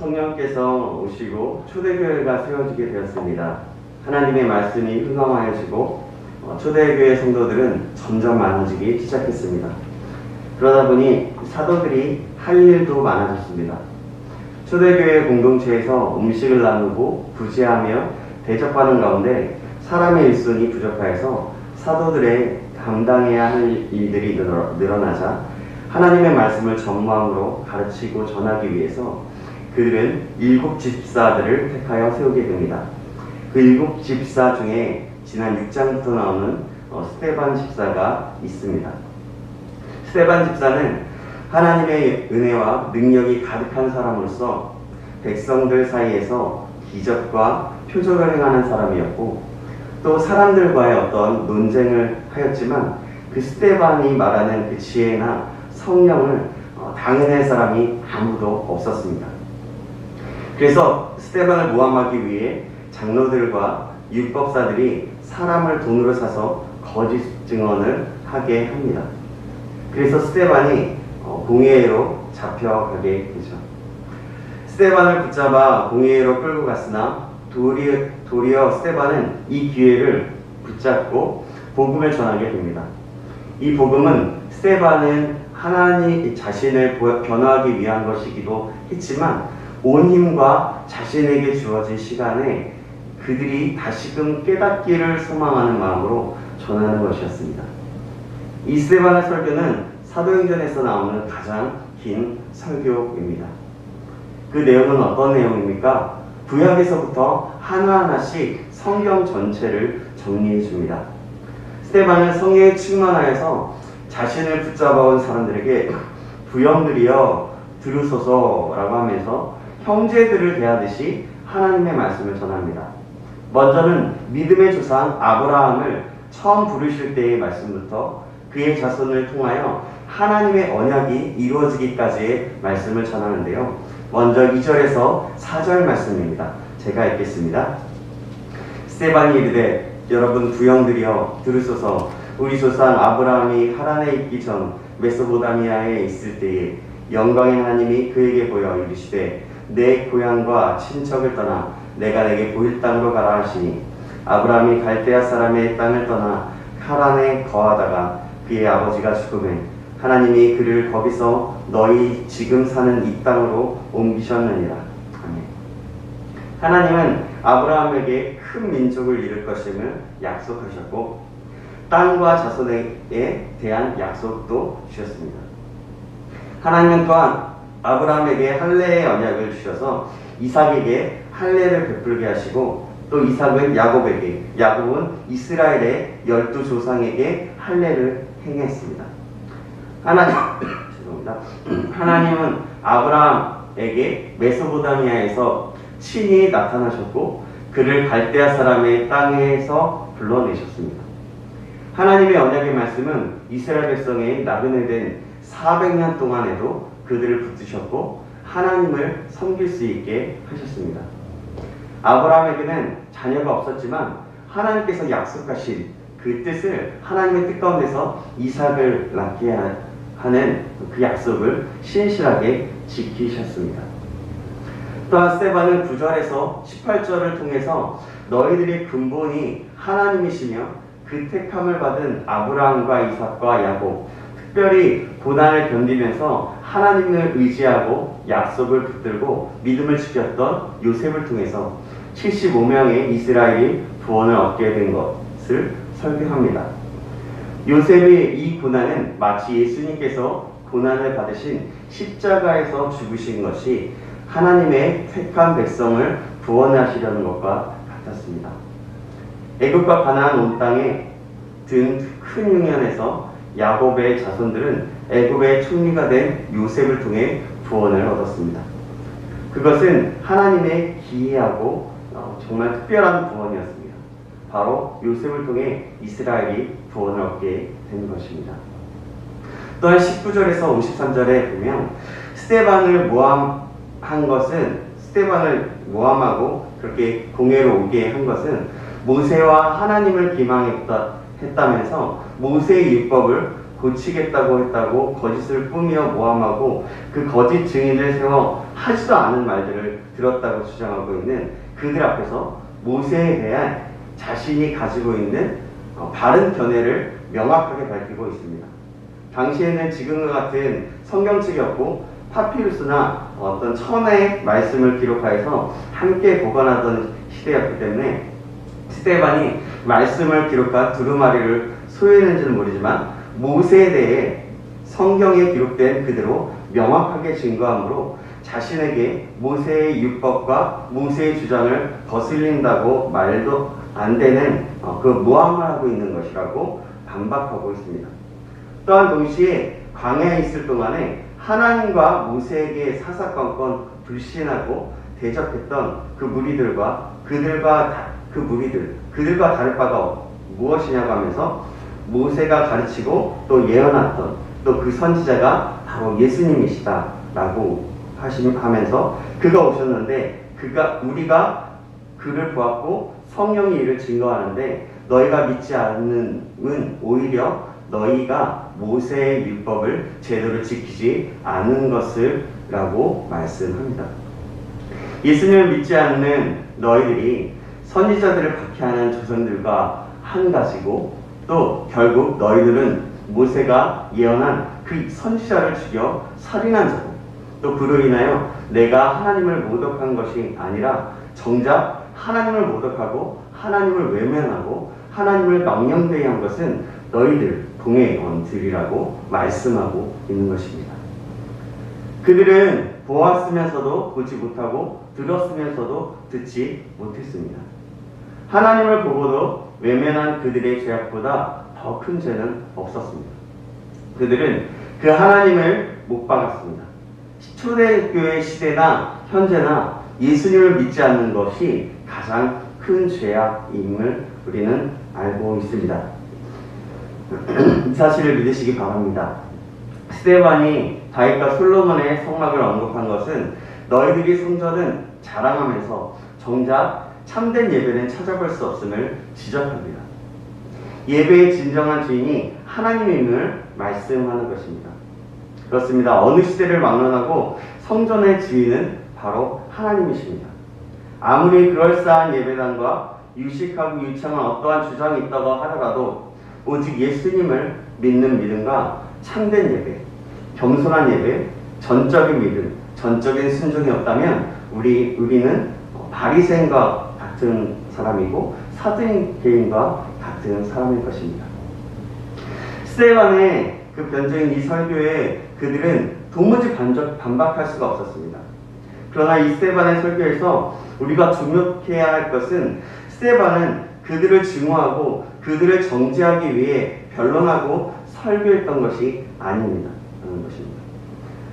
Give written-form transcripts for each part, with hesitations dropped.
성령께서 오시고 초대교회가 세워지게 되었습니다. 하나님의 말씀이 흥황하여지고 초대교회 성도들은 점점 많아지기 시작했습니다. 그러다 보니 사도들이 할 일도 많아졌습니다. 초대교회 공동체에서 음식을 나누고 부지하며 대접하는 가운데 사람의 일손이 부족하여서 사도들의 감당해야 할 일들이 늘어나자 하나님의 말씀을 전무함으로 가르치고 전하기 위해서 그들은 7 집사들을 택하여 세우게 됩니다. 그 7 집사 중에 지난 6장부터 나오는 스데반 집사가 있습니다. 스데반 집사는 하나님의 은혜와 능력이 가득한 사람으로서 백성들 사이에서 기적과 표적을 행하는 사람이었고, 또 사람들과의 어떤 논쟁을 하였지만 그 스데반이 말하는 그 지혜나 성령을 당해낼 사람이 아무도 없었습니다. 그래서 스데반을 모함하기 위해 장로들과 율법사들이 사람을 돈으로 사서 거짓 증언을 하게 합니다. 그래서 스데반이 공회로 잡혀가게 되죠. 스데반을 붙잡아 공회로 끌고 갔으나 도리어 스데반은 이 기회를 붙잡고 복음을 전하게 됩니다. 이 복음은 스데반은 하나님 자신을 변화하기 위한 것이기도 했지만 온 힘과 자신에게 주어진 시간에 그들이 다시금 깨닫기를 소망하는 마음으로 전하는 것이었습니다. 이 스데반의 설교는 사도행전에서 나오는 가장 긴 설교입니다. 그 내용은 어떤 내용입니까? 구약에서부터 하나하나씩 성경 전체를 정리해 줍니다. 스데반은 성령에 충만하여서 자신을 붙잡아온 사람들에게 부형들이여 들으소서라고 하면서 형제들을 대하듯이 하나님의 말씀을 전합니다. 먼저는 믿음의 조상 아브라함을 처음 부르실 때의 말씀부터 그의 자손을 통하여 하나님의 언약이 이루어지기까지의 말씀을 전하는데요. 먼저 2절에서 4절 말씀입니다. 제가 읽겠습니다. 스데반이 이르되 여러분 부형들이여 들으소서. 우리 조상 아브라함이 하란에 있기 전 메소포타미아에 있을 때에 영광의 하나님이 그에게 보여 이르시되 내 고향과 친척을 떠나 내가 내게 보일 땅으로 가라 하시니 아브라함이 갈대아 사람의 땅을 떠나 하란에 거하다가 그의 아버지가 죽음에 하나님이 그를 거기서 너희 지금 사는 이 땅으로 옮기셨느니라. 아멘. 하나님은 아브라함에게 큰 민족을 이룰 것임을 약속하셨고 땅과 자손에 대한 약속도 주셨습니다. 하나님은 또한 아브라함에게 할례의 언약을 주셔서 이삭에게 할례를 베풀게 하시고 또 이삭은 야곱에게, 야곱은 이스라엘의 12조상에게 할례를 행했습니다. 하나님은 아브라함에게 메소포타미아에서 친히 나타나셨고 그를 갈대아 사람의 땅에서 불러내셨습니다. 하나님의 언약의 말씀은 이스라엘 백성의 나그네 된 400년 동안에도 그들을 붙드셨고 하나님을 섬길 수 있게 하셨습니다. 아브라함에게는 자녀가 없었지만 하나님께서 약속하신 그 뜻을 하나님의 뜻 가운데서 이삭을 낳게 하는 그 약속을 신실하게 지키셨습니다. 또한 스데반은 9절에서 18절을 통해서 너희들의 근본이 하나님이시며 그 택함을 받은 아브라함과 이삭과 야곱, 특별히 고난을 견디면서 하나님을 의지하고 약속을 붙들고 믿음을 지켰던 요셉을 통해서 75명의 이스라엘이 구원을 얻게 된 것을 설교합니다. 요셉의 이 고난은 마치 예수님께서 고난을 받으신 십자가에서 죽으신 것이 하나님의 택한 백성을 구원하시려는 것과 같았습니다. 애굽과 가나안 온 땅에 든 큰 흉년에서 야곱의 자손들은 애굽의 총리가 된 요셉을 통해 구원을 얻었습니다. 그것은 하나님의 기이하고 정말 특별한 구원이었습니다. 바로 요셉을 통해 이스라엘이 구원을 얻게 된 것입니다. 또한 19절에서 53절에 보면 스데반을 모함하고 그렇게 공회로 오게 한 것은 모세와 하나님을 기망했다면서 모세의 율법을 고치겠다고 했다고 거짓을 꾸며 모함하고 그 거짓 증인을 세워 하지도 않은 말들을 들었다고 주장하고 있는 그들 앞에서 모세에 대한 자신이 가지고 있는 바른 견해를 명확하게 밝히고 있습니다. 당시에는 지금과 같은 성경책이 없고 파피루스나 어떤 천의 말씀을 기록하여서 함께 보관하던 시대였기 때문에 스데반이 말씀을 기록한 두루마리를 소유했는지는 모르지만 모세에 대해 성경에 기록된 그대로 명확하게 증거함으로 자신에게 모세의 율법과 모세의 주장을 거슬린다고 말도 안 되는 그 모함을 하고 있는 것이라고 반박하고 있습니다. 또한 동시에 광야에 있을 동안에 하나님과 모세에게 사사건건 불신하고 대적했던 그 무리들과 그들과 다를 바가 무엇이냐고 하면서 모세가 가르치고 또 예언했던 또 그 선지자가 바로 예수님이시다라고 하면서 그가 오셨는데 우리가 그를 보았고 성령이 이를 증거하는데 너희가 믿지 않는 오히려 너희가 모세의 율법을 제대로 지키지 않은 것을 라고 말씀합니다. 예수님을 믿지 않는 너희들이 선지자들을 박해하는 조선들과 한 가지고 또 결국 너희들은 모세가 예언한 그 선지자를 죽여 살인한 자고 또 그로 인하여 내가 하나님을 모독한 것이 아니라 정작 하나님을 모독하고 하나님을 외면하고 하나님을 망령되이한 것은 너희들 동해원들이라고 말씀하고 있는 것입니다. 그들은 보았으면서도 보지 못하고 들었으면서도 듣지 못했습니다. 하나님을 보고도 외면한 그들의 죄악보다 더 큰 죄는 없었습니다. 그들은 그 하나님을 못 박았습니다. 초대교회 시대나 현재나 예수님을 믿지 않는 것이 가장 큰 죄악임을 우리는 알고 있습니다. 이 사실을 믿으시기 바랍니다. 스데반이 다윗과 솔로몬의 성막을 언급한 것은 너희들이 성전은 자랑하면서 정작 참된 예배는 찾아볼 수 없음을 지적합니다. 예배의 진정한 주인이 하나님임을 말씀하는 것입니다. 그렇습니다. 어느 시대를 막론하고 성전의 주인은 바로 하나님이십니다. 아무리 그럴싸한 예배당과 유식하고 유창한 어떠한 주장이 있다고 하더라도 오직 예수님을 믿는 믿음과 참된 예배, 겸손한 예배, 전적인 믿음, 전적인 순종이 없다면 우리는 바리새인과 같은 사람이고 사두개인과 같은 사람일 것입니다. 스데반의 그 변적인 이 설교에 그들은 도무지 반박할 수가 없었습니다. 그러나 이 스데반의 설교에서 우리가 주목해야 할 것은 스데반은 그들을 증오하고 그들을 정죄하기 위해 변론하고 설교했던 것이 아닙니다. 라는 것입니다.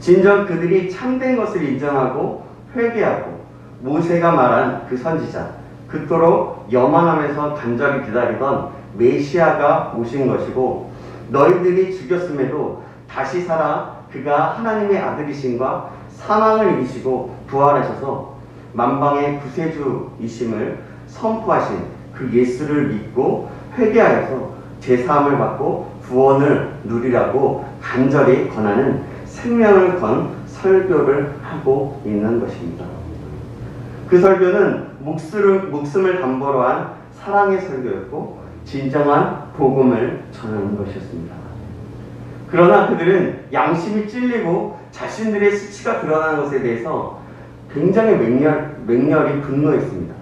진정 그들이 참된 것을 인정하고 회개하고 모세가 말한 그 선지자, 그토록 염원하면서 간절히 기다리던 메시아가 오신 것이고 너희들이 죽였음에도 다시 살아 그가 하나님의 아들이심과 사망을 이기시고 부활하셔서 만방의 구세주이심을 선포하신 그 예수를 믿고 회개하여서 제사함을 받고 구원을 누리라고 간절히 권하는 생명을 건 설교를 하고 있는 것입니다. 그 설교는 목숨을 담보로 한 사랑의 설교였고 진정한 복음을 전하는 것이었습니다. 그러나 그들은 양심이 찔리고 자신들의 수치가 드러나는 것에 대해서 굉장히 맹렬히 분노했습니다.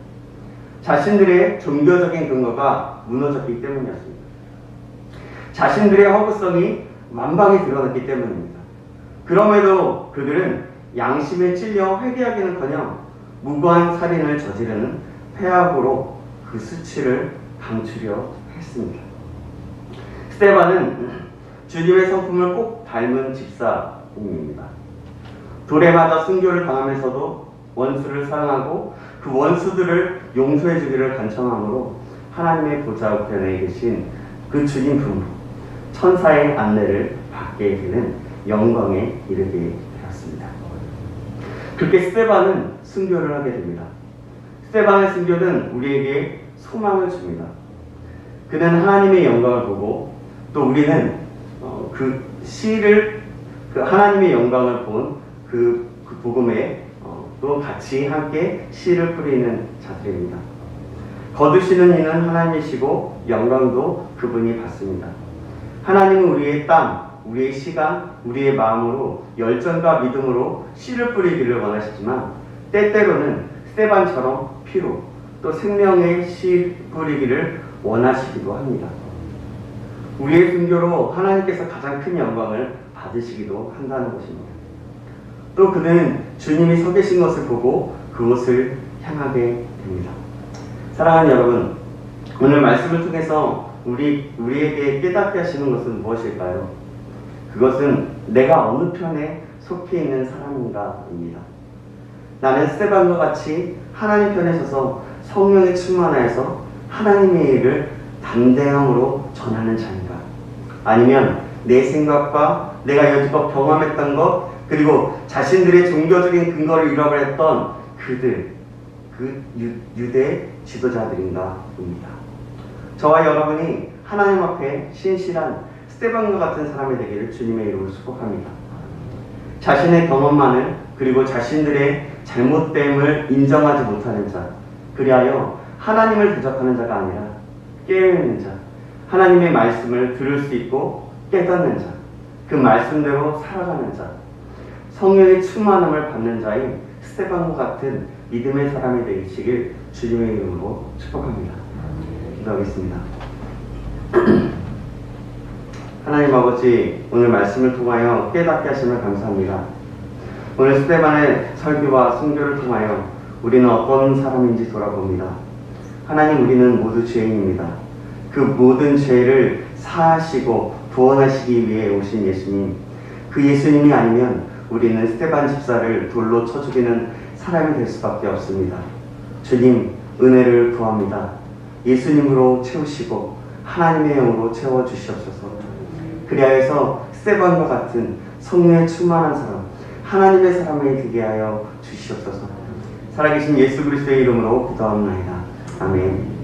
자신들의 종교적인 근거가 무너졌기 때문이었습니다. 자신들의 허구성이 만방에 드러났기 때문입니다. 그럼에도 그들은 양심에 찔려 회개하기는커녕 무고한 살인을 저지르는 폐악으로 그 수치를 감추려 했습니다. 스데반은 주님의 성품을 꼭 닮은 집사입니다. 돌에 맞아 순교를 당하면서도 원수를 사랑하고 그 원수들을 용서해 주기를 간청함으로 하나님의 보좌 우편에 계신 그 주님 품으로 천사의 안내를 받게 되는 영광에 이르게 되었습니다. 그렇게 스데반은 순교를 하게 됩니다. 스데반의 순교는 우리에게 소망을 줍니다. 그는 하나님의 영광을 보고 또 우리는 그 하나님의 영광을 본 그 복음에 또 같이 함께 씨를 뿌리는 자들입니다. 거두시는 이는 하나님이시고 영광도 그분이 받습니다. 하나님은 우리의 땀, 우리의 시간, 우리의 마음으로 열정과 믿음으로 씨를 뿌리기를 원하시지만 때때로는 스데반처럼 피로 또 생명의 씨 뿌리기를 원하시기도 합니다. 우리의 순교로 하나님께서 가장 큰 영광을 받으시기도 한다는 것입니다. 또 그는 주님이 서 계신 것을 보고 그곳을 향하게 됩니다. 사랑하는 여러분, 오늘 말씀을 통해서 우리에게 깨닫게 하시는 것은 무엇일까요? 그것은 내가 어느 편에 속해 있는 사람인가입니다. 나는 스데반과 같이 하나님 편에 서서 성령에 충만하여서 하나님의 일을 담대함으로 전하는 자인가? 아니면 내 생각과 내가 여지껏 경험했던 것, 그리고 자신들의 종교적인 근거를 잃어버렸던 그 유대 지도자들인가입니다. 저와 여러분이 하나님 앞에 신실한 스데반과 같은 사람이 되기를 주님의 이름으로 축복합니다. 자신의 경험만을, 그리고 자신들의 잘못됨을 인정하지 못하는 자, 그리하여 하나님을 대적하는 자가 아니라 깨어있는 자, 하나님의 말씀을 들을 수 있고 깨닫는 자, 그 말씀대로 살아가는 자, 성령의 충만함을 받는 자인 스데반과 같은 믿음의 사람이 되시길 주님의 이름으로 축복합니다. 기도하겠습니다. 하나님 아버지, 오늘 말씀을 통하여 깨닫게 하심을 감사합니다. 오늘 스데반의 설교와 순교를 통하여 우리는 어떤 사람인지 돌아봅니다. 하나님, 우리는 모두 죄인입니다. 그 모든 죄를 사하시고 구원하시기 위해 오신 예수님, 그 예수님이 아니면 우리는 스데반 집사를 돌로 쳐 죽이는 사람이 될 수밖에 없습니다. 주님, 은혜를 구합니다. 예수님으로 채우시고 하나님의 영으로 채워주시옵소서. 그리하여서 스데반과 같은 성령에 충만한 사람, 하나님의 사람이 되게 하여 주시옵소서. 살아계신 예수 그리스도의 이름으로 기도합니다. 아멘.